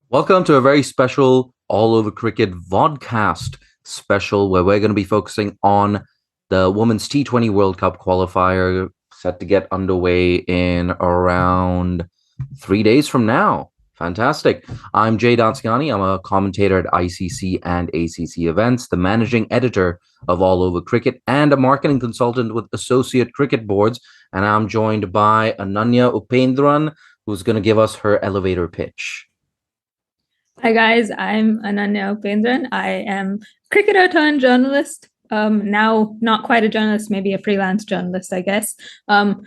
Welcome to a very special All Over Cricket vodcast special where we're going to be focusing on the Women's T20 World Cup qualifier set to get underway in around 3 days from now. Fantastic. I'm Jay Dansinghani. I'm a commentator at ICC and ACC events, the managing editor of All Over Cricket, and a marketing consultant with Associate Cricket Boards. And I'm joined by Ananya Upendran, who's going to give us her elevator pitch. Hi guys, I'm Ananya Upendran. I am cricketer turned journalist. Now not quite a journalist, maybe a freelance journalist, I guess. I'm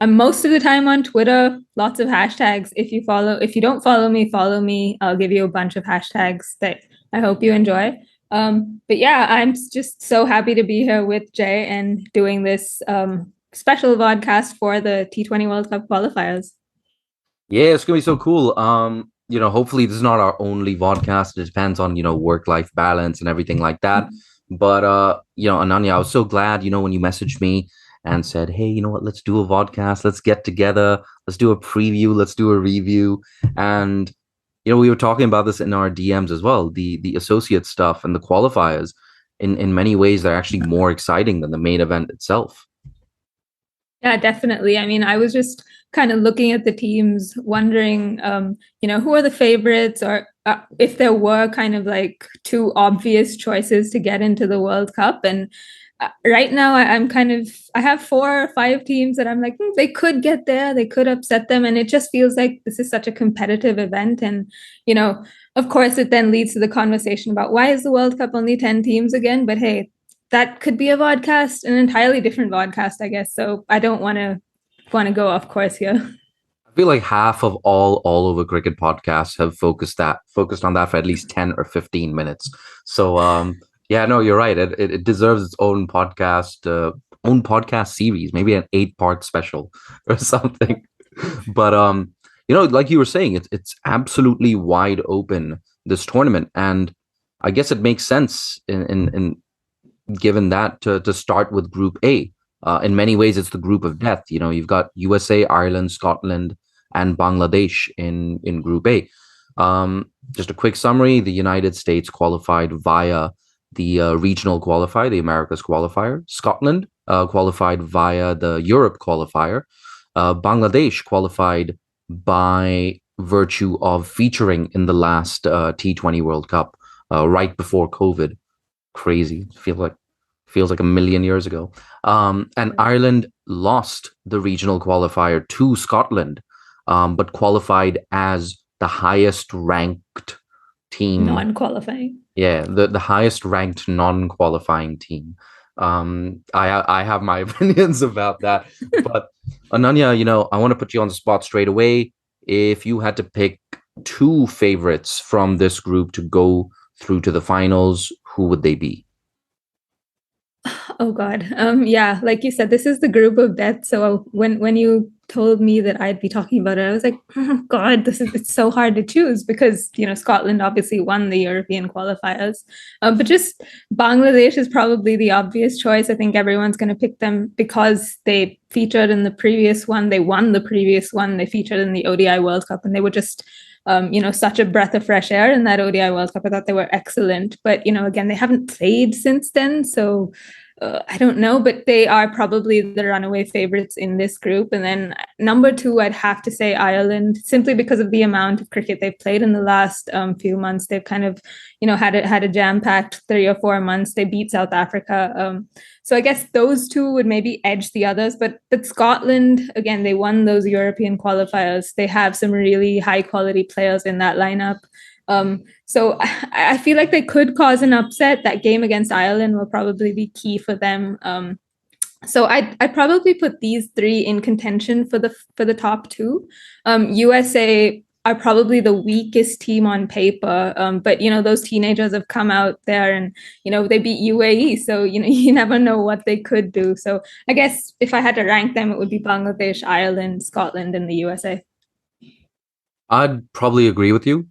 most of the time on Twitter, lots of hashtags. If you don't follow me, follow me. I'll give you a bunch of hashtags that I hope you enjoy. But yeah, I'm just so happy to be here with Jay and doing this special podcast for the T20 World Cup qualifiers. Yeah, it's gonna be so cool. Hopefully this is not our only vodcast. It depends on, work-life balance and everything like that. But Ananya, I was so glad, when you messaged me and said, hey, you know what, let's do a vodcast, let's get together, let's do a preview, let's do a review. And we were talking about this in our DMs as well, the associate stuff and the qualifiers. In many ways, they're actually more exciting than the main event itself. Yeah, definitely. I mean, I was just kind of looking at the teams, wondering, who are the favorites, or if there were kind of like two obvious choices to get into the World Cup. And right now, I have 4 or 5 teams that I'm like, they could get there, they could upset them. And it just feels like this is such a competitive event. And, of course, it then leads to the conversation about why is the World Cup only 10 teams again? But hey, that could be a vodcast, an entirely different vodcast, I guess. So I don't want to go off course here. I feel like half of all over cricket podcasts have focused on that for at least 10 or 15 minutes. So yeah, no, you're right. It deserves its own podcast series, maybe an 8-part special or something. But like you were saying, it's absolutely wide open, this tournament. And I guess it makes sense in given that to start with Group A. In many ways, it's the group of death. You've got USA, Ireland, Scotland, and Bangladesh in Group A. Just a quick summary: the United States qualified via the regional qualifier, the Americas qualifier. Scotland qualified via the Europe qualifier. Bangladesh qualified by virtue of featuring in the last T20 World Cup right before COVID. Crazy. Feels like a million years ago. And Ireland lost the regional qualifier to Scotland, but qualified as the highest ranked team. Non-qualifying. Yeah, the highest ranked non-qualifying team. I have my opinions about that, but Ananya, I want to put you on the spot straight away. If you had to pick two favorites from this group to go through to the finals, who would they be? Oh God. Yeah, like you said, this is the group of death. So when you told me that I'd be talking about it, I was like, oh God, it's so hard to choose because Scotland obviously won the European qualifiers, but just Bangladesh is probably the obvious choice. I think everyone's going to pick them because they featured in the previous one, they won the previous one, they featured in the ODI World Cup, and they were just such a breath of fresh air in that ODI World Cup. I thought they were excellent, but again, they haven't played since then, so I don't know, but they are probably the runaway favorites in this group. And then number two, I'd have to say Ireland, simply because of the amount of cricket they've played in the last few months. They've kind of, had a jam-packed 3 or 4 months. They beat South Africa. So I guess those two would maybe edge the others. But Scotland, again, they won those European qualifiers. They have some really high-quality players in that lineup. So I feel like they could cause an upset. That game against Ireland will probably be key for them. So I'd probably put these three in contention for the top two. USA are probably the weakest team on paper, but those teenagers have come out there and they beat UAE, so you never know what they could do. So I guess if I had to rank them, it would be Bangladesh, Ireland, Scotland, and the USA. I'd probably agree with you.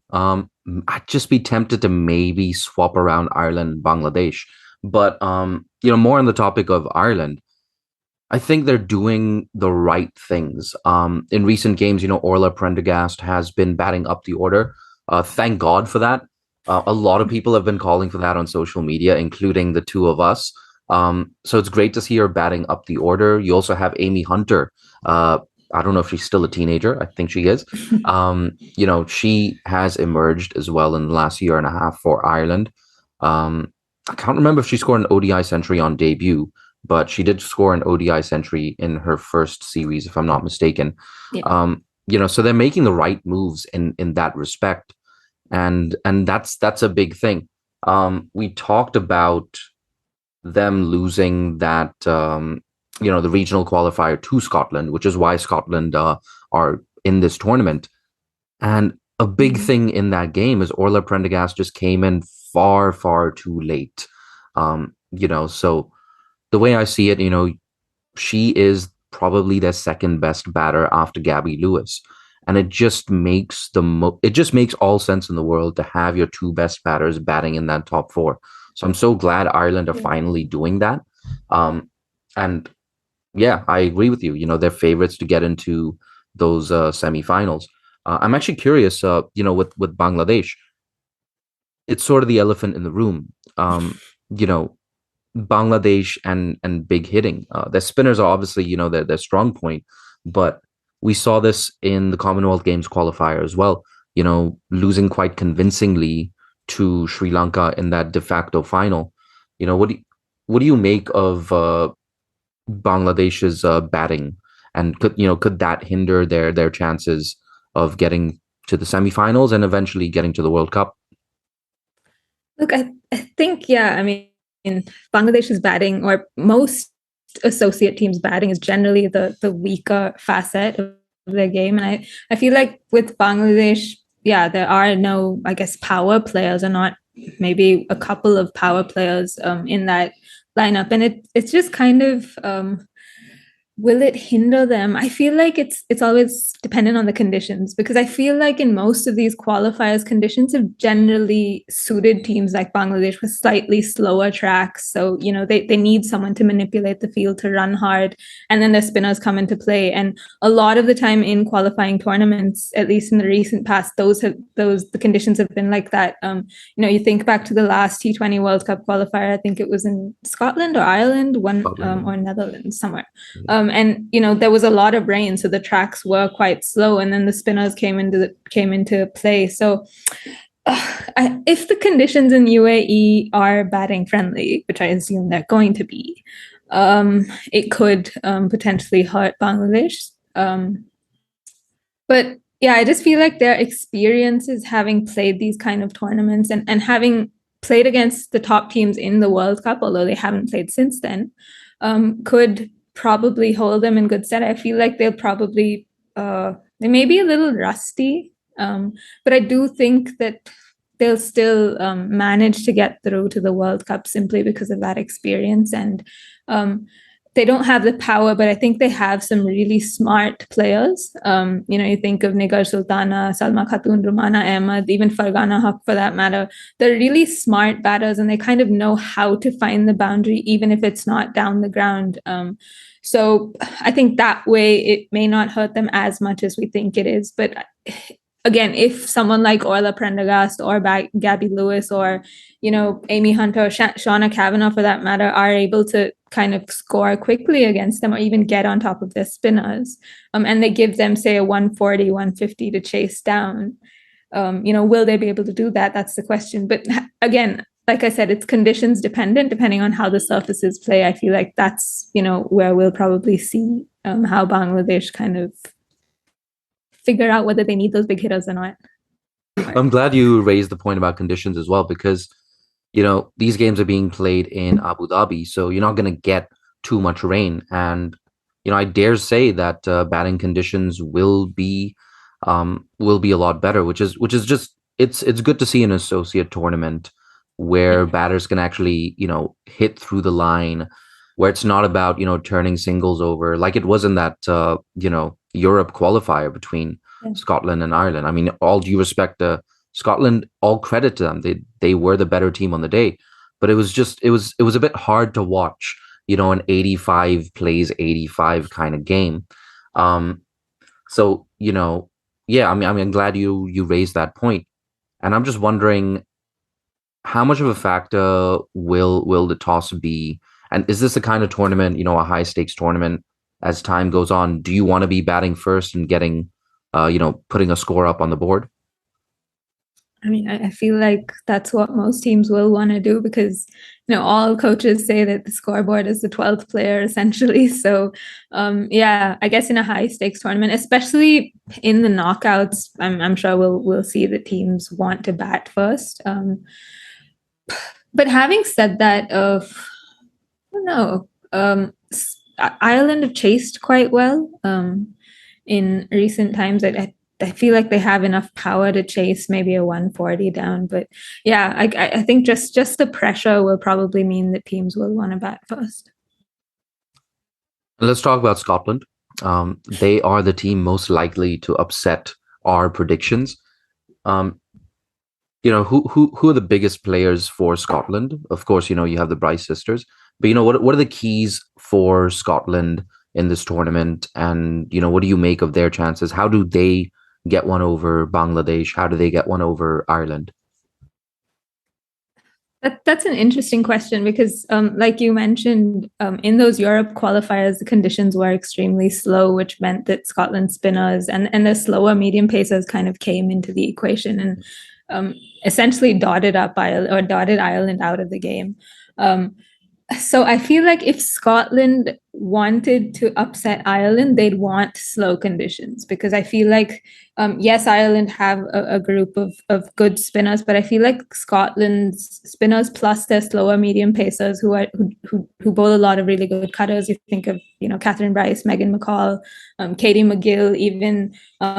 I'd just be tempted to maybe swap around Ireland and Bangladesh. But more on the topic of Ireland, I think they're doing the right things. In recent games, Orla Prendergast has been batting up the order. Thank God for that. A lot of people have been calling for that on social media, including the two of us. So it's great to see her batting up the order. You also have Amy Hunter. Uh, I don't know if she's still a teenager. I think she is. She has emerged as well in the last year and a half for Ireland. I can't remember if she scored an ODI century on debut, but she did score an ODI century in her first series, if I'm not mistaken. Yeah. So they're making the right moves in that respect, and that's a big thing. We talked about them losing that the regional qualifier to Scotland, which is why Scotland are in this tournament. And a big Mhm. thing in that game is Orla Prendergast just came in far, far too late. So the way I see it, she is probably their second best batter after Gabby Lewis. And it just makes all sense in the world to have your two best batters batting in that top four. So I'm so glad Ireland are Yeah. finally doing that. Um, and yeah, I agree with you. They're favorites to get into those semifinals. I'm actually curious. With Bangladesh, it's sort of the elephant in the room. You know, Bangladesh and big hitting. Their spinners are obviously their strong point, but we saw this in the Commonwealth Games qualifier as well. Losing quite convincingly to Sri Lanka in that de facto final. What do you make of Bangladesh's batting, and could that hinder their chances of getting to the semifinals and eventually getting to the World Cup? Look, I think, yeah, I mean, Bangladesh's batting, or most associate teams' batting, is generally the weaker facet of their game. And I feel like with Bangladesh, yeah, there are no, I guess, power players, or not, maybe a couple of power players in that lineup. And it's just kind of will it hinder them? I feel like it's always dependent on the conditions, because I feel like in most of these qualifiers, conditions have generally suited teams like Bangladesh with slightly slower tracks. So, they need someone to manipulate the field to run hard, and then their spinners come into play. And a lot of the time in qualifying tournaments, at least in the recent past, the conditions have been like that. You think back to the last T20 World Cup qualifier, I think it was in Scotland or Ireland, or Netherlands, somewhere. And there was a lot of rain, so the tracks were quite slow, and then the spinners came into play. So if the conditions in UAE are batting friendly, which I assume they're going to be, it could potentially hurt Bangladesh. But yeah, I just feel like their experiences having played these kind of tournaments, and having played against the top teams in the World Cup, although they haven't played since then, could probably hold them in good stead. I feel like they may be a little rusty, but I do think that they'll still manage to get through to the World Cup simply because of that experience. And they don't have the power, but I think they have some really smart players. You think of Nigar Sultana, Salma Khatun, Rumana Ahmed, even Fargana Haq for that matter. They're really smart batters, and they kind of know how to find the boundary, even if it's not down the ground. So I think that way it may not hurt them as much as we think it is. But again, if someone like Orla Prendergast or Gabby Lewis, or Amy Hunter or Shauna Kavanagh for that matter, are able to kind of score quickly against them, or even get on top of their spinners, and they give them, say, a 140, 150 to chase down, will they be able to do that? That's the question. But again, like I said, it's conditions dependent, depending on how the surfaces play. I feel like that's, where we'll probably see how Bangladesh kind of figure out whether they need those big hitters or not. I'm glad you raised the point about conditions as well, because these games are being played in Abu Dhabi, so you're not going to get too much rain. And I dare say that batting conditions will be a lot better, which is just it's good to see an associate tournament where Yeah. batters can actually hit through the line, where it's not about turning singles over like it was in that Europe qualifier between Yeah. Scotland and Ireland. I mean, all due respect to Scotland, all credit to them. They were the better team on the day, but it was a bit hard to watch. An 85 plays 85 kind of game. So yeah, I mean, I'm glad you raised that point. And I'm just wondering how much of a factor will the toss be? And is this the kind of tournament, a high stakes tournament? As time goes on, do you want to be batting first and getting, putting a score up on the board? I mean, I feel like that's what most teams will want to do because, all coaches say that the scoreboard is the 12th player essentially. So, yeah, I guess in a high stakes tournament, especially in the knockouts, I'm sure we'll see the teams want to bat first. But having said that, I don't know. Ireland have chased quite well in recent times. I feel like they have enough power to chase maybe a 140 down. But yeah, I think just the pressure will probably mean that teams will want to bat first. Let's talk about Scotland. They are the team most likely to upset our predictions. Um, who are the biggest players for Scotland? Of course, you have the Bryce sisters, but what are the keys for Scotland in this tournament? And what do you make of their chances? How do they get one over Bangladesh? How do they get one over Ireland? That's an interesting question because, like you mentioned, in those Europe qualifiers, the conditions were extremely slow, which meant that Scotland spinners and the slower medium pacers kind of came into the equation and essentially dotted Ireland out of the game. So I feel like if Scotland wanted to upset Ireland, they'd want slow conditions because I feel like, yes, Ireland have a group of good spinners, but I feel like Scotland's spinners plus their slower medium pacers who bowl a lot of really good cutters. You think of Catherine Bryce, Megan McCall, Katie McGill, even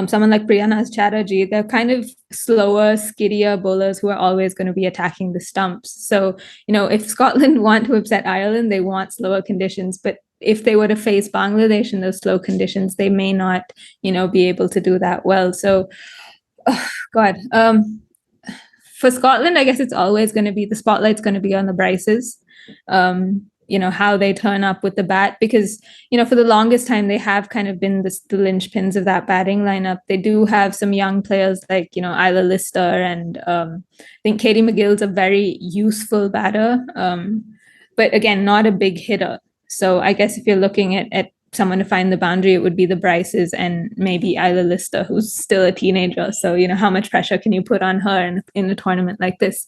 someone like Priyana Chatterjee. They're kind of slower, skiddier bowlers who are always going to be attacking the stumps. So if Scotland want to upset Ireland, they want slower conditions, but if they were to face Bangladesh in those slow conditions, they may not, be able to do that well. So, oh, God, for Scotland, I guess it's always going to be the spotlight's going to be on the Bryces. How they turn up with the bat because for the longest time they have kind of been the linchpins of that batting lineup. They do have some young players like Isla Lister and I think Katie McGill's a very useful batter, but again not a big hitter. So I guess if you're looking at someone to find the boundary, it would be the Bryces and maybe Isla Lister, who's still a teenager. So how much pressure can you put on her in a tournament like this?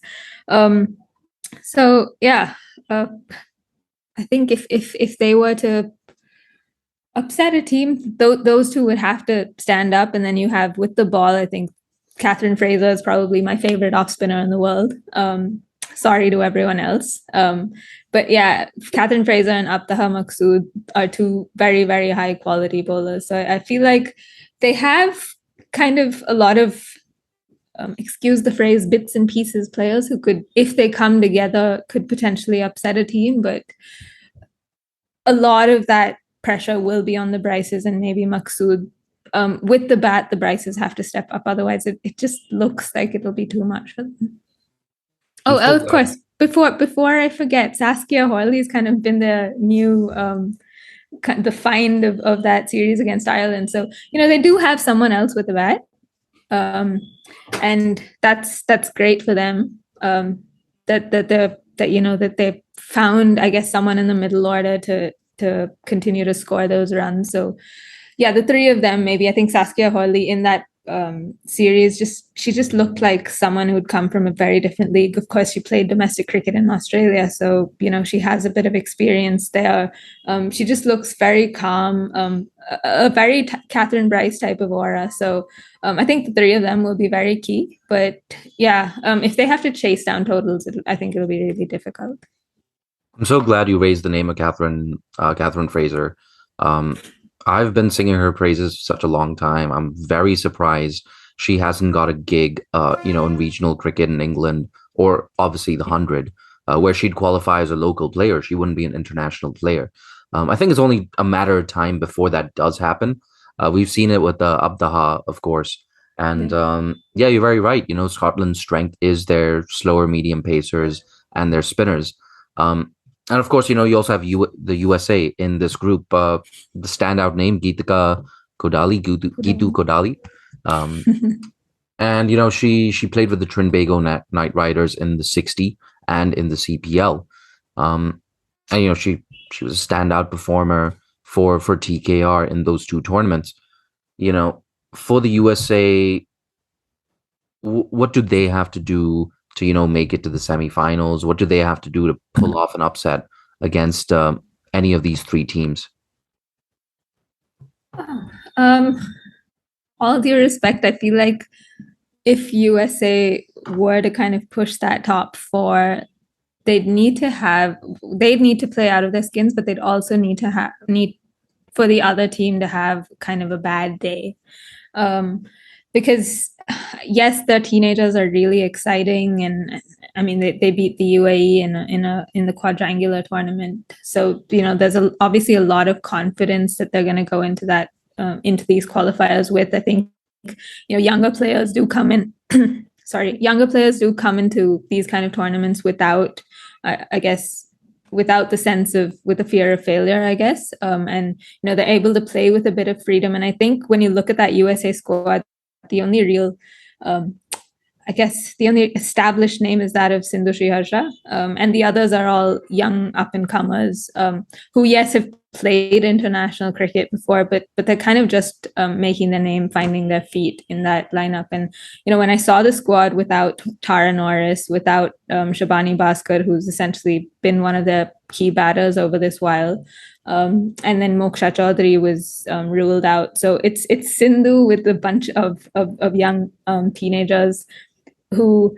So yeah. I think if they were to upset a team, those two would have to stand up. And then you have with the ball, I think Catherine Fraser is probably my favorite off spinner in the world. Sorry to everyone else. But yeah, Catherine Fraser and Abtaha Maksud are two very, very high quality bowlers. So I feel like they have kind of a lot of excuse the phrase, bits and pieces players who could, if they come together, could potentially upset a team. But a lot of that pressure will be on the Bryces and maybe Maksud. With the bat, the Bryces have to step up. Otherwise, it just looks like it'll be too much for them. Oh, So of course. Before I forget, Saskia Horley's kind of been the new the find of that series against Ireland. So they do have someone else with the bat. And that's great for them. That they found, I guess, someone in the middle order to continue to score those runs. So yeah, the three of them, maybe I think Saskia Horley in that series, she just looked like someone who'd come from a very different league. Of course, she played domestic cricket in Australia, so she has a bit of experience there. She just looks very calm, a very Catherine Bryce type of aura. So I think the three of them will be very key. But yeah, if they have to chase down totals, I think it'll be really difficult. I'm so glad you raised the name of Catherine Fraser. Um, I've been singing her praises such a long time. I'm very surprised she hasn't got a gig, in regional cricket in England or obviously the 100, where she'd qualify as a local player. She wouldn't be an international player. I think it's only a matter of time before that does happen. We've seen it with Abdaha, of course. And yeah, you're very right. Scotland's strength is their slower medium pacers and their spinners. And of course, you also have the USA in this group. The standout name, Geetika Kodali, Gitu Kodali. Um, And she played with the Trinbago Knight Riders in the 60 and in the CPL. And she was a standout performer for TKR in those two tournaments. For the USA, what do they have to do to make it to the semifinals? What do they have to do to pull off an upset against any of these three teams? Um, all due respect, I feel like if USA were to kind of push that top four, they'd need to play out of their skins, but they'd also need for the other team to have kind of a bad day. Because yes, their teenagers are really exciting, and I mean they beat the UAE in the quadrangular tournament. So there's obviously a lot of confidence that they're going to go into these qualifiers with. I think younger players do come in. Younger players do come into these kind of tournaments without, I guess, without the fear of failure, I guess. And they're able to play with a bit of freedom. And I think when you look at that USA squad, the only real I guess the only established name is that of Sindhu Sriharsha, and the others are all young up and comers who, yes, have played international cricket before, but they're kind of just making their name, finding their feet in that lineup. And when I saw the squad without Tara Norris, without Shabani Bhaskar, who's essentially been one of the key batters over this while, and then Moksha Chaudhary was ruled out. So it's Sindhu with a bunch of young teenagers who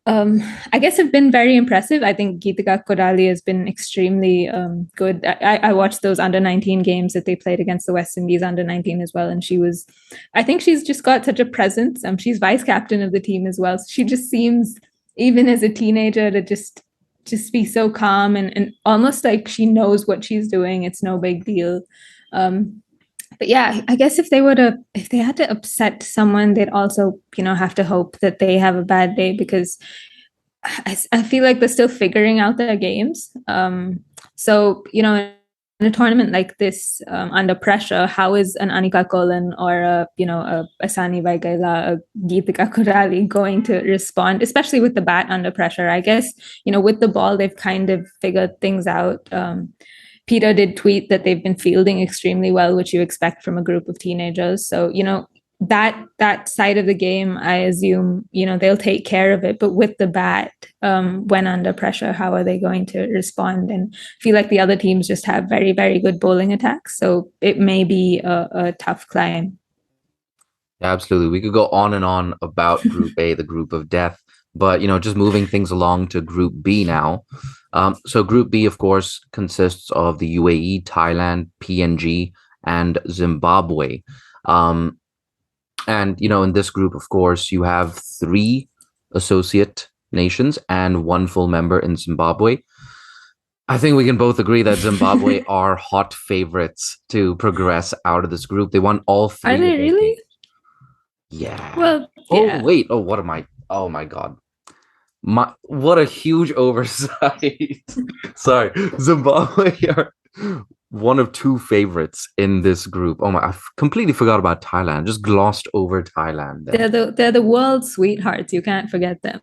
I guess have been very impressive. I think Geetika Kodali has been extremely good. I watched those under-19 games that they played against the West Indies under-19 as well, and I think she's just got such a presence. She's vice captain of the team as well. So she just seems, even as a teenager, to just be so calm and almost like she knows what she's doing. It's no big deal. But yeah, I guess if they had to upset someone, they'd also, have to hope that they have a bad day, because I feel like they're still figuring out their games. So, in a tournament like this, under pressure, how is an Anika Kolan or a Asani Vaigela, a Geetika Kurali going to respond, especially with the bat under pressure? I guess, with the ball, they've kind of figured things out. Peter did tweet that they've been fielding extremely well, which you expect from a group of teenagers. So, that side of the game, I assume, they'll take care of it. But with the bat, when under pressure, how are they going to respond? And I feel like the other teams just have very, very good bowling attacks. So it may be a tough climb. Yeah, absolutely. We could go on and on about Group A, the group of death. But, just moving things along to Group B now. So Group B, of course, consists of the UAE, Thailand, PNG, and Zimbabwe. And, in this group, of course, you have 3 associate nations and 1 full member in Zimbabwe. I think we can both agree that Zimbabwe are hot favorites to progress out of this group. They won all 3. Are they really? Games. Yeah. Well, yeah. Oh, wait. Oh, what am I? Oh, my God. What a huge oversight. Sorry. Zimbabwe are one of 2 favorites in this group. Oh my, I completely forgot about Thailand. Just glossed over Thailand there. They're the world sweethearts. You can't forget them.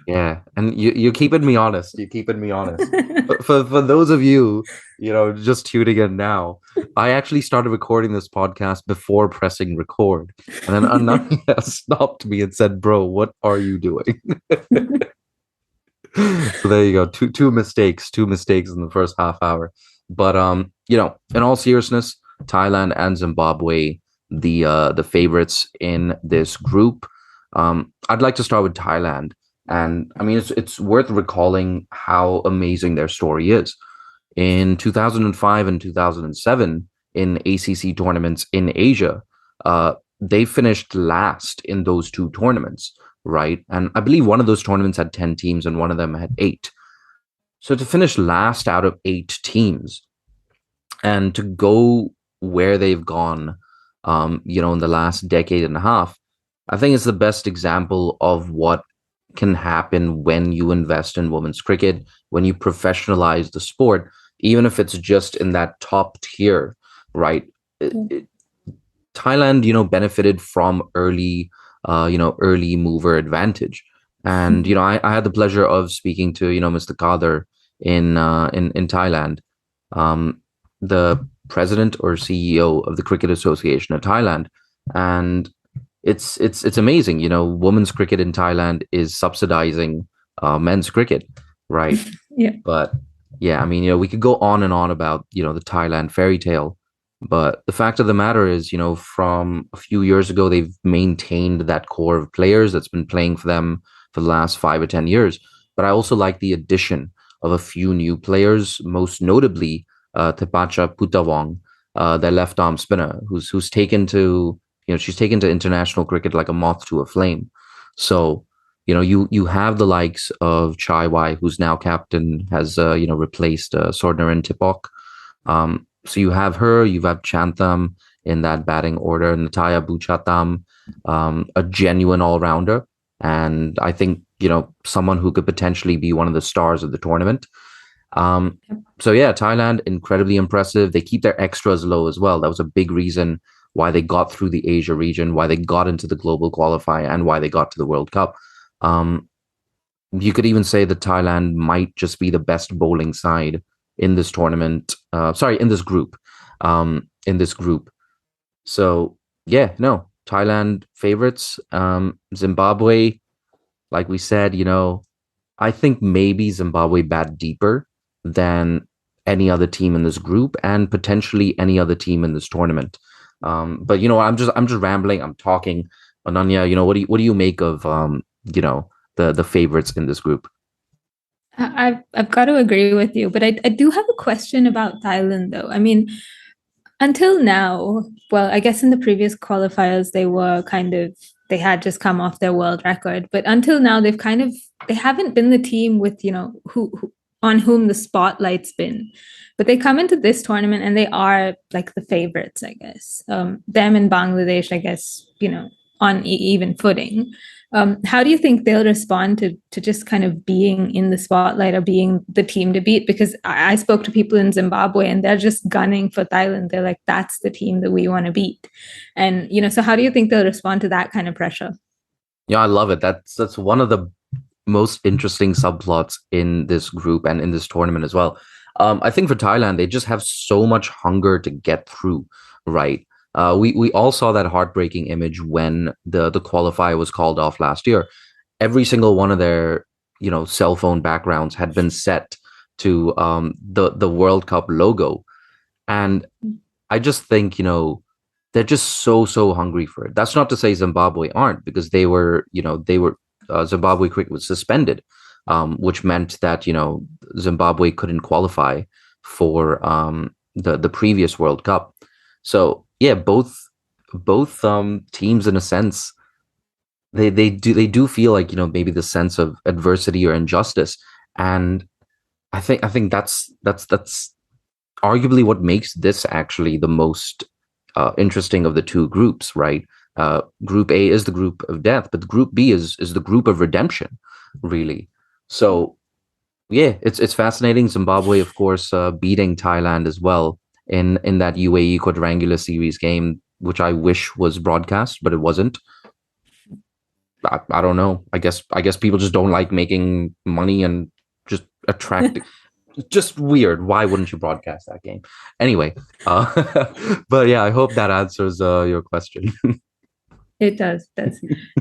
Yeah, and you're keeping me honest. You're keeping me honest. for those of you, just tuning in now, I actually started recording this podcast before pressing record, and then Ananya stopped me and said, "Bro, what are you doing?" So there you go. Two mistakes in the first half hour. But in all seriousness, Thailand and Zimbabwe, the favorites in this group. I'd like to start with Thailand. And I mean, it's worth recalling how amazing their story is. In 2005 and 2007, in ACC tournaments in Asia, they finished last in those 2 tournaments, right? And I believe one of those tournaments had 10 teams and one of them had 8. So to finish last out of 8 teams and to go where they've gone, in the last decade and a half, I think it's the best example of what can happen when you invest in women's cricket, when you professionalize the sport, even if it's just in that top tier, right? Thailand, benefited from early early mover advantage. And I had the pleasure of speaking to Mr. Kader in Thailand, um, the president or CEO of the Cricket Association of Thailand, and it's amazing. Women's cricket in Thailand is subsidizing men's cricket, right? Yeah. But yeah, I mean, we could go on and on about, the Thailand fairy tale. But the fact of the matter is, from a few years ago, they've maintained that core of players that's been playing for them for the last 5 or 10 years. But I also like the addition of a few new players, most notably Tepacha Putawong, their left arm spinner, who's taken to, she's taken to international cricket like a moth to a flame. So you have the likes of Chai Wai, who's now captain, has replaced Sordnaran Tipok. So you have her, you have Chantham in that batting order, Nataya Buchatam, a genuine all rounder, and I think someone who could potentially be one of the stars of the tournament. So yeah, Thailand incredibly impressive. They keep their extras low as well. That was a big reason why they got through the Asia region, why they got into the global qualifier, and why they got to the World Cup. Um, you could even say that Thailand might just be the best bowling side in this tournament. Sorry, in this group. In this group. So yeah, no, Thailand favorites. Zimbabwe, like we said, I think maybe Zimbabwe bat deeper than any other team in this group and potentially any other team in this tournament. But I'm just rambling. I'm talking. Ananya, what do you make of the favorites in this group? I've got to agree with you, but I do have a question about Thailand though. I mean, until now, well, I guess in the previous qualifiers they had just come off their world record, but until now they haven't been the team with, who on whom the spotlight's been. But they come into this tournament and they are like the favorites, I guess. Them and Bangladesh, I guess, on even footing. How do you think they'll respond to just kind of being in the spotlight or being the team to beat? Because I spoke to people in Zimbabwe and they're just gunning for Thailand. They're like, that's the team that we want to beat. And, so how do you think they'll respond to that kind of pressure? Yeah, I love it. That's one of the most interesting subplots in this group and in this tournament as well. I think for Thailand, they just have so much hunger to get through, right? We all saw that heartbreaking image when the qualifier was called off last year. Every single one of their cell phone backgrounds had been set to the World Cup logo, and I just think they're just so hungry for it. That's not to say Zimbabwe aren't, because they were Zimbabwe cricket was suspended, which meant that Zimbabwe couldn't qualify for the previous World Cup. So yeah, both teams in a sense they do feel like maybe the sense of adversity or injustice, and I think that's arguably what makes this actually the most interesting of the two groups, right? Group A is the group of death, but Group B is the group of redemption, really. So yeah, it's fascinating. Zimbabwe, of course, beating Thailand as well in that UAE quadrangular series game, which I wish was broadcast, but it wasn't. I don't know. I guess people just don't like making money and just attract. Just weird. Why wouldn't you broadcast that game? Anyway, but yeah, I hope that answers your question. It does.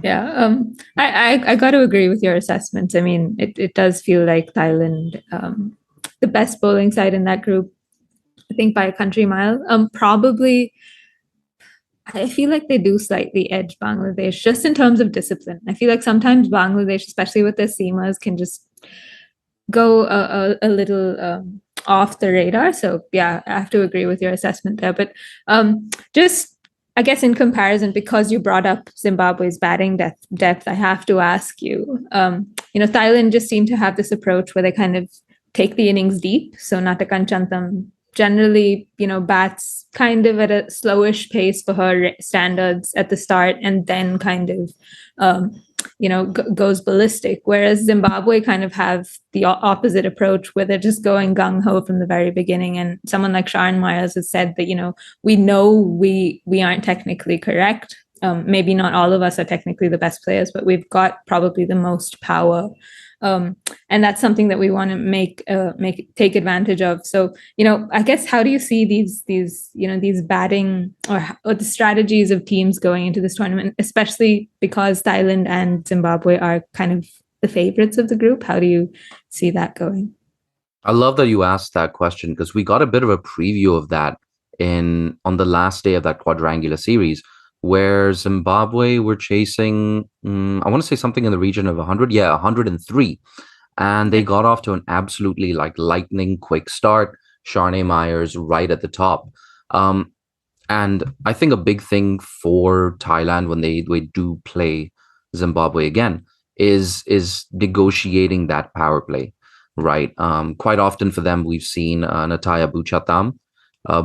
Yeah. I got to agree with your assessment. I mean, it does feel like Thailand, the best bowling side in that group, I think by a country mile. Probably, I feel like they do slightly edge Bangladesh just in terms of discipline. I feel like sometimes Bangladesh, especially with their seamers, can just go a little off the radar. So yeah, I have to agree with your assessment there. But just I guess in comparison, because you brought up Zimbabwe's batting depth, I have to ask you. Thailand just seemed to have this approach where they kind of take the innings deep. So Natakan Chantham generally, bats kind of at a slowish pace for her standards at the start, and then kind of, goes ballistic. Whereas Zimbabwe kind of have the opposite approach, where they're just going gung ho from the very beginning. And someone like Sharon Myers has said that, we know we aren't technically correct. maybe not all of us are technically the best players, but we've got probably the most power. And that's something that we want to take advantage of. So, I guess, how do you see these batting or the strategies of teams going into this tournament, especially because Thailand and Zimbabwe are kind of the favorites of the group? How do you see that going? I love that you asked that question because we got a bit of a preview of that on the last day of that quadrangular series, where Zimbabwe were chasing, I want to say something in the region of 100, 103, and they got off to an absolutely like lightning quick start. Sharne Myers right at the top. Um, and I think a big thing for Thailand when they do play Zimbabwe again is negotiating that power play, right? Quite often for them, we've seen Nataya Buchatam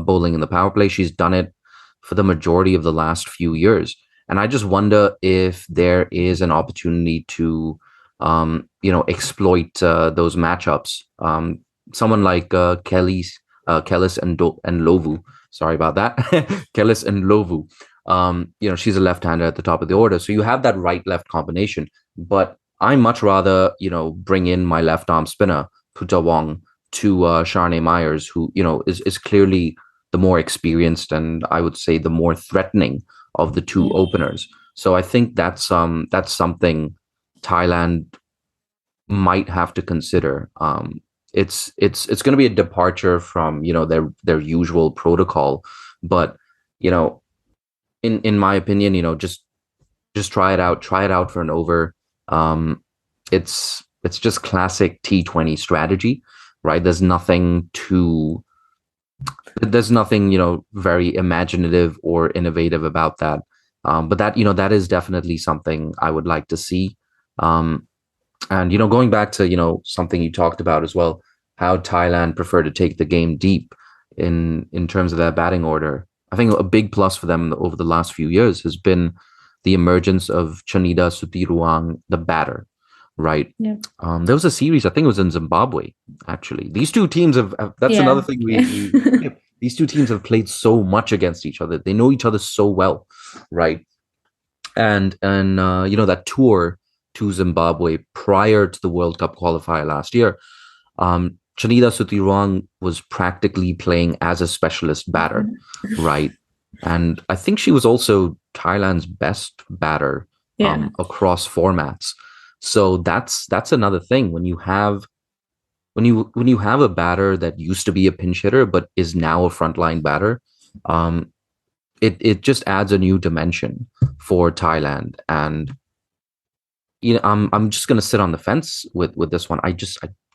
bowling in the power play. She's done it for the majority of the last few years, and I just wonder if there is an opportunity to, exploit those matchups. Someone like Kellis and Lovu. Sorry about that. Kellis and Lovu. She's a left-hander at the top of the order. So you have that right-left combination. But I much rather, bring in my left-arm spinner, Putawong, to Sharne Myers, who, is clearly the more experienced and I would say the more threatening of the two openers. So I think that's something Thailand might have to consider. It's going to be a departure from their usual protocol, but in my opinion, just try it out for an over. It's just classic T20 strategy, right? There's nothing very imaginative or innovative about that. But that is definitely something I would like to see. And going back to something you talked about as well, how Thailand prefer to take the game deep in terms of their batting order. I think a big plus for them over the last few years has been the emergence of Chanida Sutiruang, the batter, right? Yeah. There was a series, I think it was in Zimbabwe, actually. These two teams that's another thing these two teams have played so much against each other. They know each other so well, right? And that tour to Zimbabwe prior to the World Cup qualifier last year, Chanida Sutiruang was practically playing as a specialist batter, right? And I think she was also Thailand's best batter across formats. So that's another thing when you have a batter that used to be a pinch hitter but is now a frontline batter. It just adds a new dimension for Thailand, and I'm just gonna sit on the fence with this one. I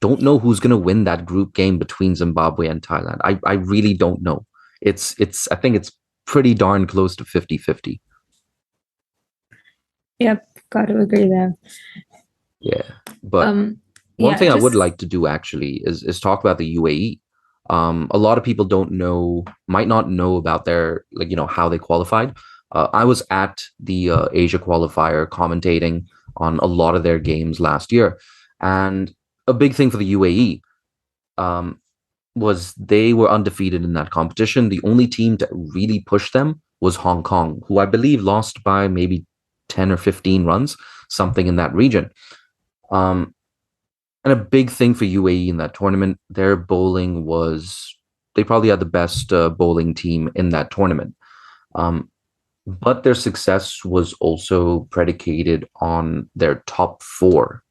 don't know who's gonna win that group game between Zimbabwe and Thailand. I really don't know. I think it's pretty darn close to 50-50. Yep, got to agree there. Yeah, but one thing I would like to do actually is talk about the UAE. A lot of people might not know about their how they qualified. I was at the Asia qualifier commentating on a lot of their games last year, and a big thing for the UAE was they were undefeated in that competition. The only team to really push them was Hong Kong, who I believe lost by maybe 10 or 15 runs, something in that region. And a big thing for UAE in that tournament, their bowling they probably had the best bowling team in that tournament. But their success was also predicated on their top four.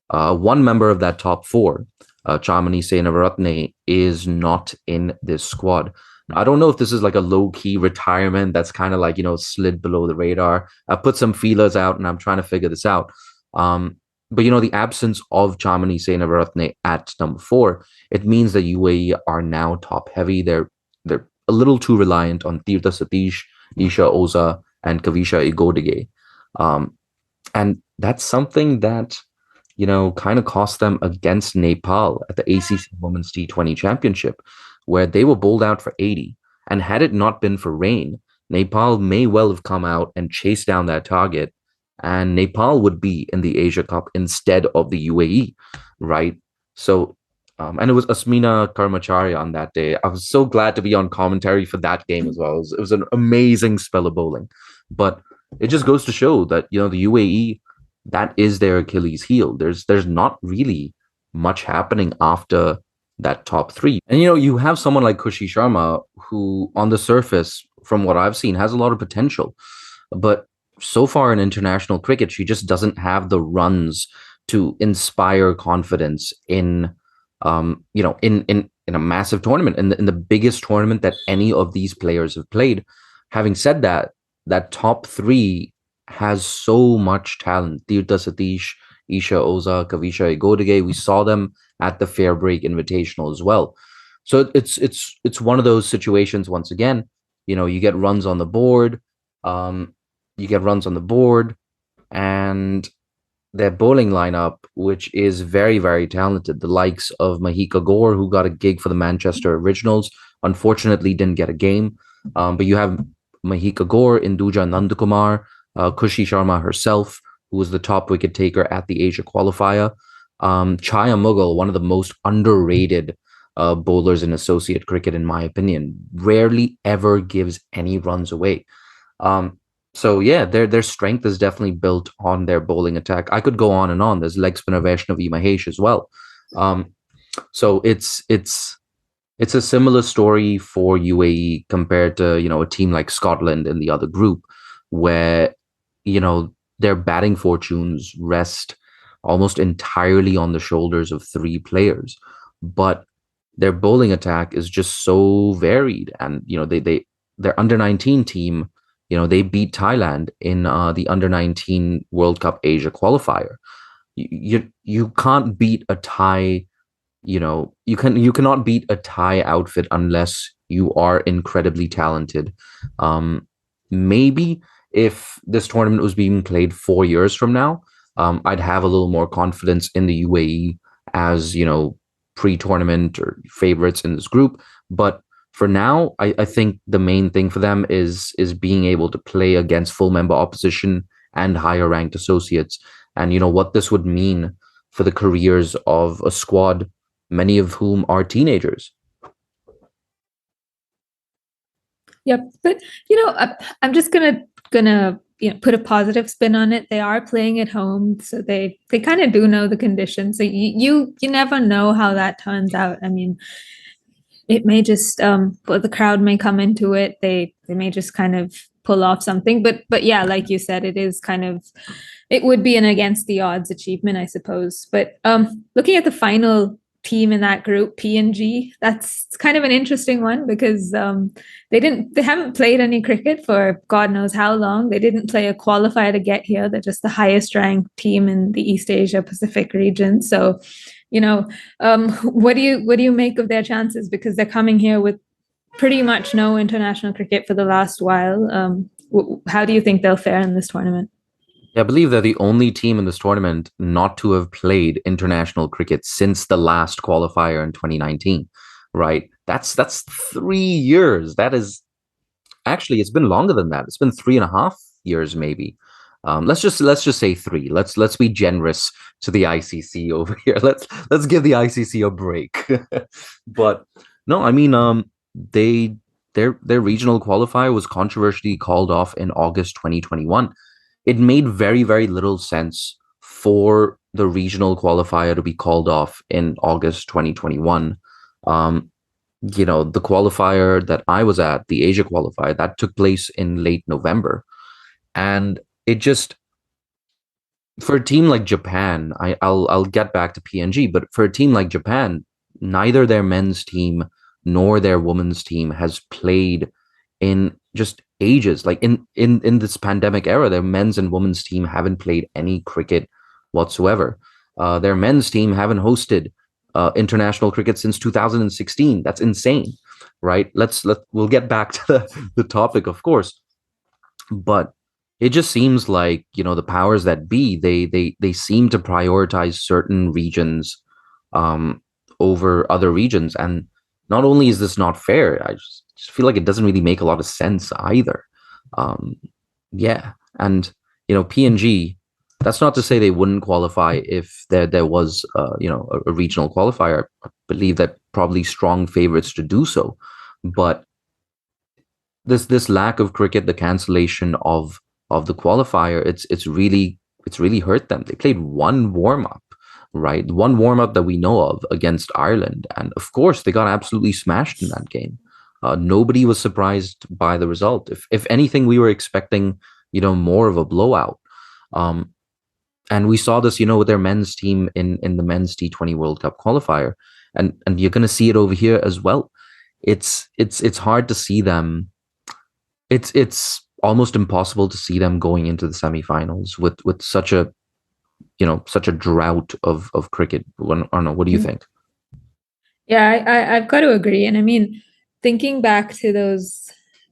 One member of that top four, Chamani Senavaratne, is not in this squad. I don't know if this is like a low-key retirement that's kind of like, slid below the radar. I put some feelers out and I'm trying to figure this out. But, the absence of Chamani Senavaratne at number 4, it means that UAE are now top-heavy. They're a little too reliant on Tirtha Satish, Isha Oza, and Kavisha Igodige. And that's something that, kind of cost them against Nepal at the ACC Women's T20 Championship, where they were bowled out for 80. And had it not been for rain, Nepal may well have come out and chased down that target, and Nepal would be in the Asia Cup instead of the UAE, right? So, and it was Asmina Karmacharya on that day. I was so glad to be on commentary for that game as well. It was an amazing spell of bowling. But it just goes to show that the UAE, that is their Achilles heel. There's not really much happening after that top three. And you have someone like Kushi Sharma, who on the surface, from what I've seen, has a lot of potential. But so far in international cricket, she just doesn't have the runs to inspire confidence in a massive tournament, in the biggest tournament that any of these players have played. Having said that, that top three has so much talent. Tirtha Satish, Isha Oza, Kavisha Igodige, we saw them at the Fair Break Invitational as well. So it's one of those situations. Once again, you get runs on the board, um, you get runs on the board, and their bowling lineup, which is very, very talented. The likes of Mahika Gore, who got a gig for the Manchester Originals, unfortunately didn't get a game. But you have Mahika Gore, Induja Nandakumar, Kushi Sharma herself, who was the top wicket taker at the Asia qualifier. Chaya Mughal, one of the most underrated bowlers in associate cricket, in my opinion, rarely ever gives any runs away. Um, so yeah, their strength is definitely built on their bowling attack. I could go on and on. There's leg spinner Vaishnavi Mahesh as well. Um, so it's a similar story for UAE compared to a team like Scotland in the other group, where their batting fortunes rest almost entirely on the shoulders of three players, but their bowling attack is just so varied. And their under 19 team, they beat Thailand in the under 19 World Cup Asia qualifier. You can't beat a Thai, you cannot beat a Thai outfit unless you are incredibly talented. Maybe if this tournament was being played 4 years from now, I'd have a little more confidence in the UAE as pre-tournament or favorites in this group. But for now, I think the main thing for them is being able to play against full member opposition and higher ranked associates. And what this would mean for the careers of a squad, many of whom are teenagers. Yep, but I'm just gonna put a positive spin on it. They are playing at home, so they kind of do know the conditions. So you never know how that turns out. I mean, it may just but the crowd may come into it. They may just kind of pull off something. But yeah, like you said, it would be an against the odds achievement, I suppose. But looking at the final team in that group, PNG, that's kind of an interesting one because they haven't played any cricket for God knows how long. They didn't play a qualifier to get here. They're just the highest ranked team in the East Asia Pacific region. So, what do you make of their chances? Because they're coming here with pretty much no international cricket for the last while. How do you think they'll fare in this tournament? Yeah, I believe they're the only team in this tournament not to have played international cricket since the last qualifier in 2019, right? That's 3 years. That is actually, it's been longer than that. It's been 3.5 years, maybe. Let's just say three. Let's be generous to the ICC over here. Let's give the ICC a break. But no, I mean, their regional qualifier was controversially called off in August 2021. It made very, very little sense for the regional qualifier to be called off in August 2021. The qualifier that I was at, the Asia qualifier, that took place in late November. And it just, for a team like Japan, I'll get back to PNG, but for a team like Japan, neither their men's team nor their women's team has played in just ages. Like in this pandemic era, their men's and women's team haven't played any cricket whatsoever. Their men's team haven't hosted international cricket since 2016. That's insane, right? We'll get back to the topic, of course, but it just seems like the powers that be, they seem to prioritize certain regions um, over other regions. And not only is this not fair, I just feel like it doesn't really make a lot of sense either. Um, yeah, and PNG. That's not to say they wouldn't qualify if there was a regional qualifier. I believe that probably strong favorites to do so, but this lack of cricket, the cancellation of the qualifier, it's really hurt them. They played one warm up, right? One warm up that we know of against Ireland, and of course they got absolutely smashed in that game. Nobody was surprised by the result. If anything, we were expecting more of a blowout. Um, and we saw this, with their men's team in the men's T20 World Cup qualifier, and you're going to see it over here as well. It's hard to see them. It's almost impossible to see them going into the semifinals with such a drought of cricket. I don't know. What do you think? Yeah, I've got to agree. And I mean, thinking back to those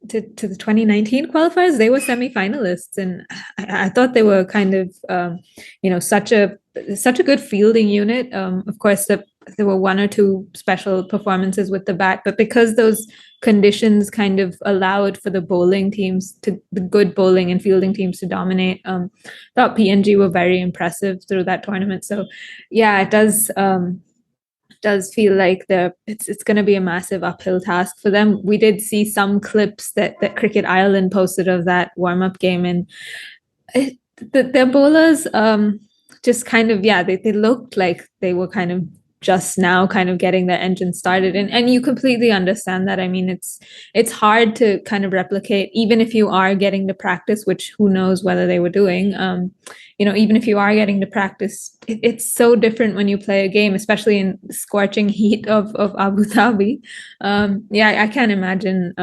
to the 2019 qualifiers, they were semifinalists, and I thought they were kind of such a good fielding unit. Of course, there were one or two special performances with the bat, but because those conditions kind of allowed for the good bowling and fielding teams to dominate, thought PNG were very impressive through that tournament. So yeah, it does feel like it's going to be a massive uphill task for them. We did see some clips that Cricket Ireland posted of that warm up game, and their bowlers just kind of, yeah, they looked like they were kind of just now kind of getting their engine started, and you completely understand that. I mean, it's hard to kind of replicate, even if you are getting to practice, which who knows whether they were doing. Even if you are getting to practice, it's so different when you play a game, especially in the scorching heat of Abu Dhabi. Yeah, I can't imagine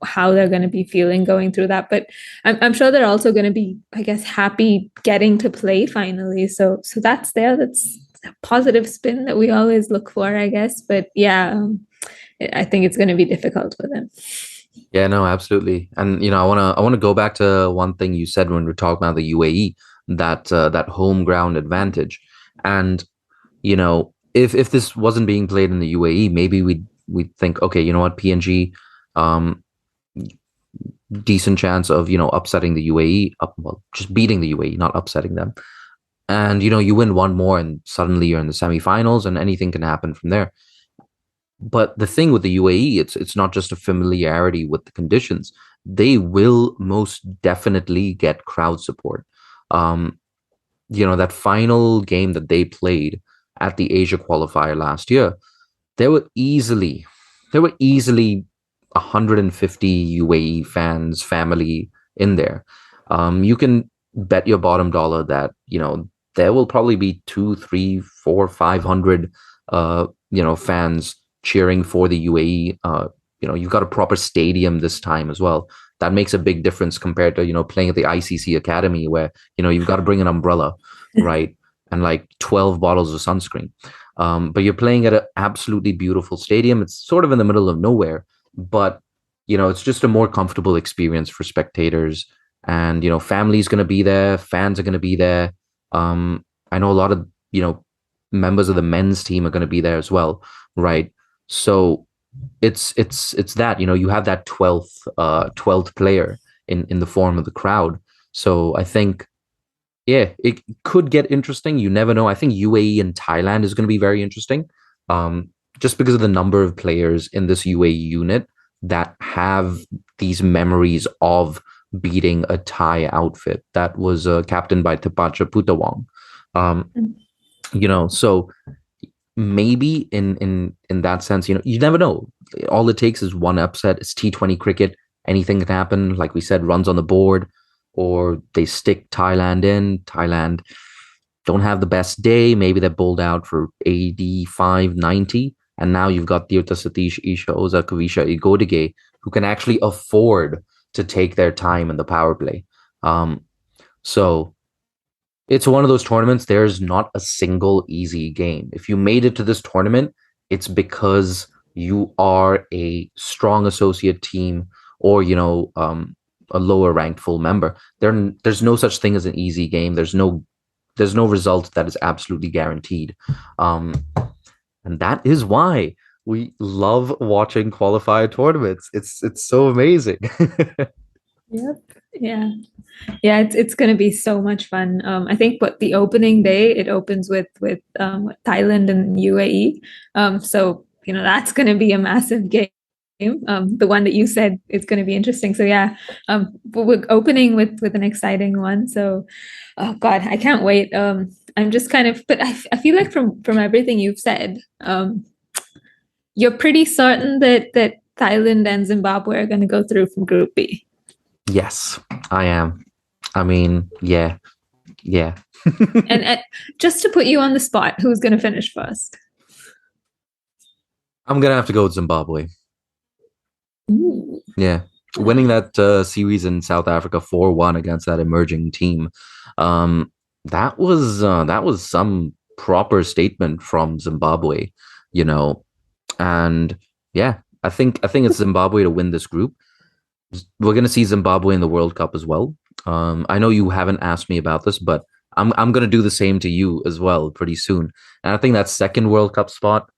how they're going to be feeling going through that, but I'm sure they're also going to be, I guess, happy getting to play finally. So that's a positive spin that we always look for, I guess. But yeah, I think it's going to be difficult for them. Yeah, no, absolutely. And I want to go back to one thing you said when we are talking about the UAE, that home ground advantage. And if this wasn't being played in the UAE, maybe we'd think, okay, you know what, PNG, um, decent chance of upsetting the UAE, well, just beating the UAE, not upsetting them. And you win one more, and suddenly you're in the semifinals, and anything can happen from there. But the thing with the UAE, it's not just a familiarity with the conditions. They will most definitely get crowd support. Um, that final game that they played at the Asia qualifier last year, there were easily there were easily 150 UAE fans, family in there. You can bet your bottom dollar that there will probably be two, three, four, 500 fans cheering for the UAE. You've got a proper stadium this time as well. That makes a big difference compared to playing at the ICC Academy, where you've got to bring an umbrella, right, and like 12 bottles of sunscreen. But you're playing at an absolutely beautiful stadium. It's sort of in the middle of nowhere, but it's just a more comfortable experience for spectators. And family's going to be there, fans are going to be there. I know a lot of members of the men's team are going to be there as well, right? So it's that you have that 12th player in the form of the crowd. So I think, yeah, it could get interesting. You never know. I think UAE and Thailand is going to be very interesting, just because of the number of players in this UAE unit that have these memories of beating a Thai outfit that was captained by Tepacha Putawong. Um, so maybe in that sense, you never know. All it takes is one upset. It's T20 cricket. Anything can happen. Like we said, runs on the board, or they stick Thailand in. Thailand don't have the best day. Maybe they're bowled out for 85, 90. And now you've got Tirtha Satish, Isha Oza, Kavisha Igodige, who can actually afford to take their time in the power play. So it's one of those tournaments. There's not a single easy game. If you made it to this tournament, it's because you are a strong associate team, or a lower ranked full member. There's no such thing as an easy game. There's no result that is absolutely guaranteed. And that is why we love watching qualifier tournaments. It's so amazing. Yep. Yeah. Yeah, it's going to be so much fun. I think what the opening day, it opens with Thailand and UAE. So that's going to be a massive game. the one that you said is going to be interesting. So yeah, we're opening with an exciting one. So, oh God, I can't wait. I'm just kind of, but I feel like from everything you've said, you're pretty certain that Thailand and Zimbabwe are going to go through from Group B. Yes, I am. I mean, yeah. And just to put you on the spot, who's going to finish first? I'm gonna have to go with Zimbabwe. Ooh. Yeah, winning that series in South Africa 4-1 against that emerging team. Um, that was some proper statement from Zimbabwe, you know. And yeah, I think it's Zimbabwe to win this group. We're gonna see Zimbabwe in the World Cup as well. I know you haven't asked me about this, but I'm gonna do the same to you as well pretty soon. And I think that second World Cup spot.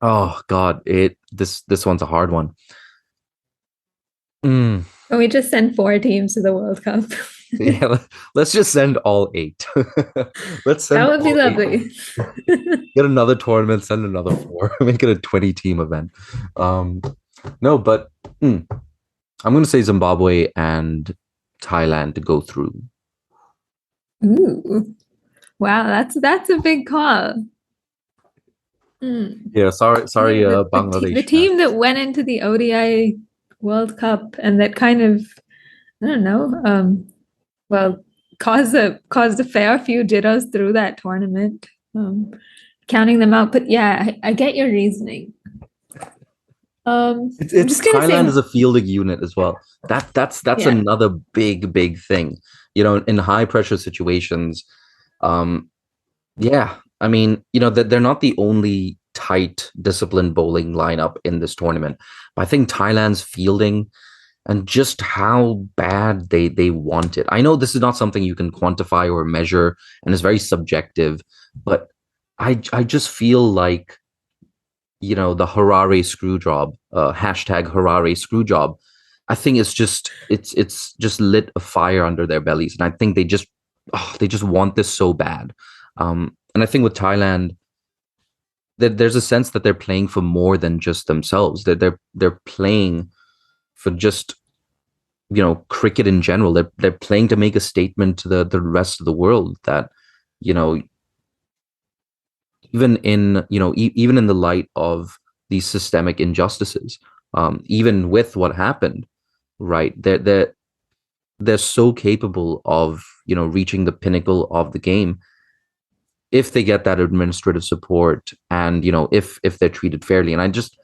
Oh God, this one's a hard one. Mm, Can we just send 4 teams to the World Cup? yeah, let's just send all 8. Let's That send would be all 8. lovely. Get another tournament, send another 4, make it a 20-team event. Um, no, but I'm going to say Zimbabwe and Thailand to go through. Ooh. Wow, that's a big call. Yeah, sorry, Yeah, the Bangladesh team fans. that went into the ODI World Cup and that kind of, I don't know, well, caused a fair few jitters through that tournament, counting them out. But yeah, I get your reasoning. I'm It's just gonna Thailand as say, a fielding unit as well. That's yeah, another big thing. You know, in high pressure situations, um, yeah, I mean, you know, that they're not the only tight, disciplined bowling lineup in this tournament. But I think Thailand's fielding and just how bad they want it. I know this is not something you can quantify or measure, and it's very subjective, but I just feel like, you know, the Harare screw job, hashtag Harare screw job. I think it's just lit a fire under their bellies, and I think they just want this so bad. And I think with Thailand, there's a sense that they're playing for more than just themselves. They're playing for just, you know, cricket in general. They're playing to make a statement to the rest of the world that, you know, even in, you know, even in the light of these systemic injustices, even with what happened, right? They're so capable of, you know, reaching the pinnacle of the game if they get that administrative support, and, you know, if they're treated fairly. And I just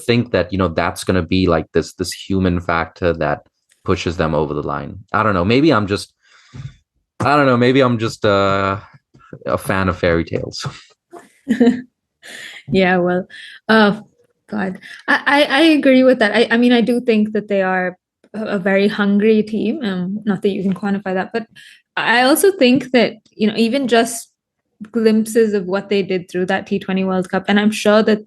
think that, you know, that's going to be like this human factor that pushes them over the line. I don't know, maybe I'm just a fan of fairy tales. yeah, well, God, I agree with that. I mean, I do think that they are a very hungry team. Not that you can quantify that, but I also think that, you know, even just glimpses of what they did through that T20 World Cup, and I'm sure that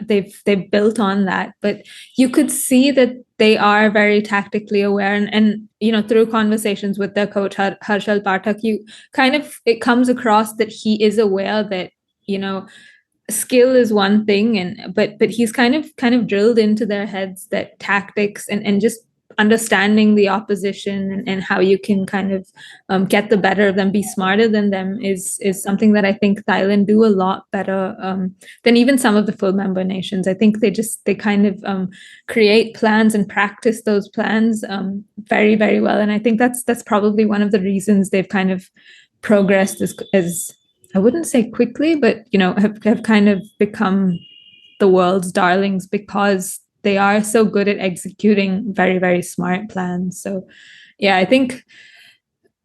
they've built on that, but you could see that they are very tactically aware, and you know, through conversations with their coach Harshal Pathak, you kind of, it comes across that he is aware that, you know, skill is one thing, and but he's kind of drilled into their heads that tactics and just understanding the opposition, and how you can kind of get the better of them, be smarter than them, is something that I think Thailand do a lot better than even some of the full member nations. I think they kind of create plans and practice those plans very well, and I think that's probably one of the reasons they've kind of progressed as I wouldn't say quickly, but you know, have kind of become the world's darlings, because they are so good at executing very smart plans. So yeah, I think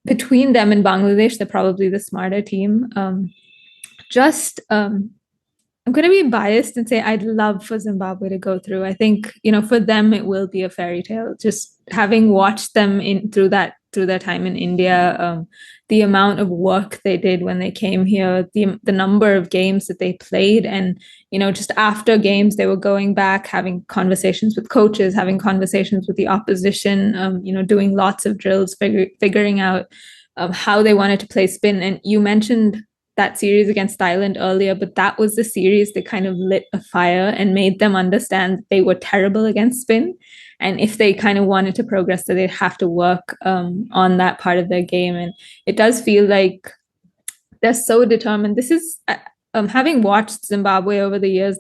between them and Bangladesh, they're probably the smarter team. Just I'm going to be biased and say I'd love for Zimbabwe to go through. I think, you know, for them it will be a fairy tale. Just having watched them in through their time in India, the amount of work they did when they came here, the number of games that they played, and you know, just after games they were going back, having conversations with coaches, having conversations with the opposition, you know, doing lots of drills, figuring out how they wanted to play spin. And you mentioned that series against Thailand earlier, but that was the series that kind of lit a fire and made them understand that they were terrible against spin. And if they kind of wanted to progress, that they'd have to work on that part of their game. And it does feel like they're so determined. This is having watched Zimbabwe over the years.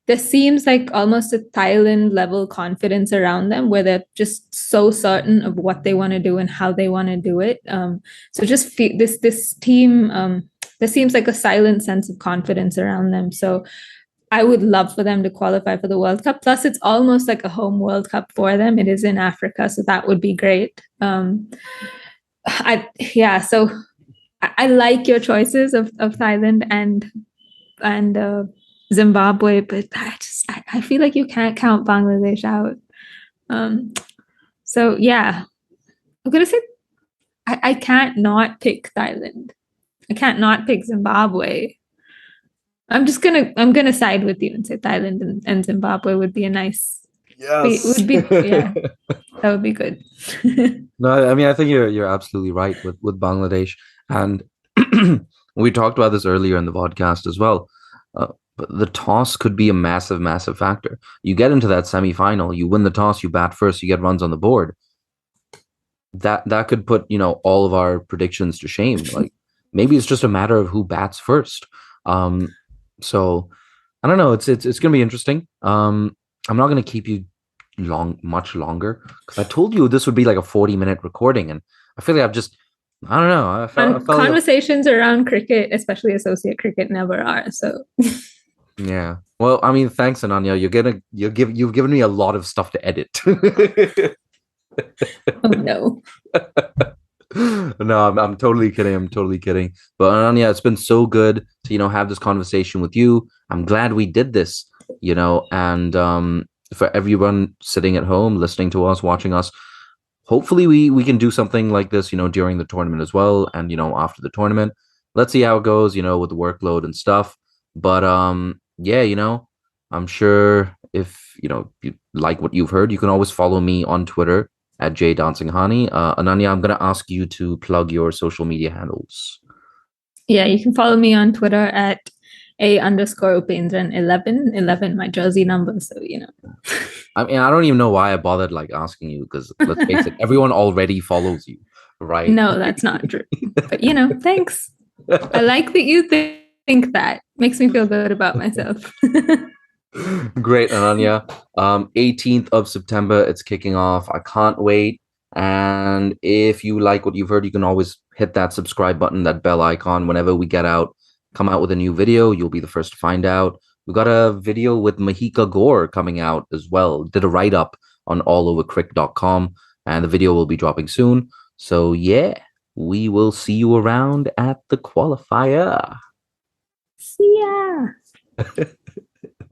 There seems like almost a Thailand level confidence around them, where they're just so certain of what they want to do and how they want to do it. So just this team. There seems like a silent sense of confidence around them. So I would love for them to qualify for the World Cup. Plus, it's almost like a home World Cup for them. It is in Africa, so that would be great. So I like your choices of Thailand and Zimbabwe, but I feel like you can't count Bangladesh out. So yeah, I'm gonna say I can't not pick Thailand. I can't not pick Zimbabwe. I'm gonna side with you and say Thailand and Zimbabwe would be a nice. Yes. Would be yeah. That would be good. No, I mean, I think you're absolutely right with Bangladesh, and we talked about this earlier in the podcast as well. But the toss could be a massive, massive factor. You get into that semifinal, you win the toss, you bat first, you get runs on the board. That could put, all of our predictions to shame. Like maybe it's just a matter of who bats first. So I don't know. It's gonna be interesting. I'm not gonna keep you much longer because I told you this would be like a 40-minute recording, and I feel like I don't know. I felt conversations around cricket, especially associate cricket, never are. So yeah. Well, I mean, thanks, Ananya. You've given me a lot of stuff to edit. Oh no. No, I'm totally kidding. I'm totally kidding. But Ananya, it's been so good to have this conversation with you. I'm glad we did this. And for everyone sitting at home, listening to us, watching us, hopefully we can do something like this, during the tournament as well, and after the tournament. Let's see how it goes, with the workload and stuff. But yeah, I'm sure if you like what you've heard, you can always follow me on Twitter at Dansinghani. Ananya, I'm gonna ask you to plug your social media handles. Yeah, you can follow me on Twitter at _Upendran 11 my jersey number. So I mean, I don't even know why I bothered asking you, because let's face it, everyone already follows you, right? No, that's not true. But thanks. I like that you think that. Makes me feel good about myself. Great, Ananya. 18th of September, it's kicking off. I can't wait. And if you like what you've heard, you can always hit that subscribe button, that bell icon. Whenever we come out with a new video, you'll be the first to find out. We got a video with Mahika Gore coming out as well. Did a write-up on allovercrick.com, and the video will be dropping soon. So yeah, we will see you around at the qualifier. See ya.